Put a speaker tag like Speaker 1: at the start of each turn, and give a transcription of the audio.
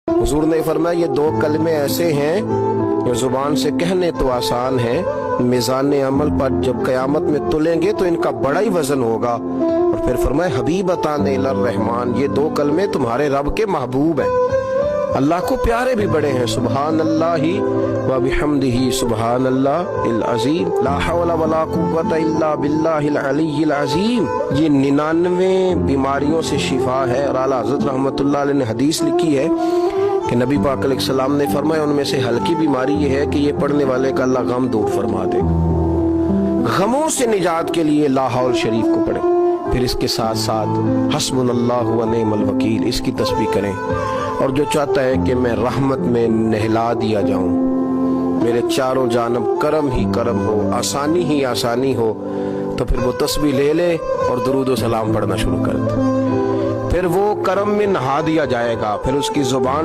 Speaker 1: हुजूर ने फरमाया ये दो कलमे ऐसे हैं जो जुबान से कहने तो आसान है, मिजान अमल पर जब कयामत में तुलेंगे तो इनका बड़ा ही वजन होगा। और फिर फरमाया हबीबतान इलर रहमान, ये दो कलमे तुम्हारे रब के महबूब हैं, अल्लाह को प्यारे भी बड़े हैं। सुबहान अल्लाहि व बिहम्दिही सुबहान अल्लाहिल अज़ीम, ला हौला वला कुव्वता इल्ला बिल्लाहिल अलिय्यिल अज़ीम। ये 99 बीमारियों से शिफा है। और आला हज़रत रहमतुल्लाह अलैह ने हदीस लिखी है कि नबी पाक अलैहिस्सलाम ने फरमाया उनमें से हल्की बीमारी ये है कि ये पढ़ने वाले का अल्लाह गम दूर फरमा देगा। गमों से निजात के लिए ला हौल शरीफ को पढ़ें, फिर इसके साथ साथ हस्बुनल्लाहु व निअमल वकील इसकी तस्बीह करें। और जो चाहता है कि मैं रहमत में नहला दिया जाऊं, मेरे चारों जानब करम ही करम हो, आसानी ही आसानी हो, तो फिर वो तस्बीह ले ले और दुरूद व सलाम पढ़ना शुरू कर दे। फिर वो करम में नहा दिया जाएगा, फिर उसकी जुबान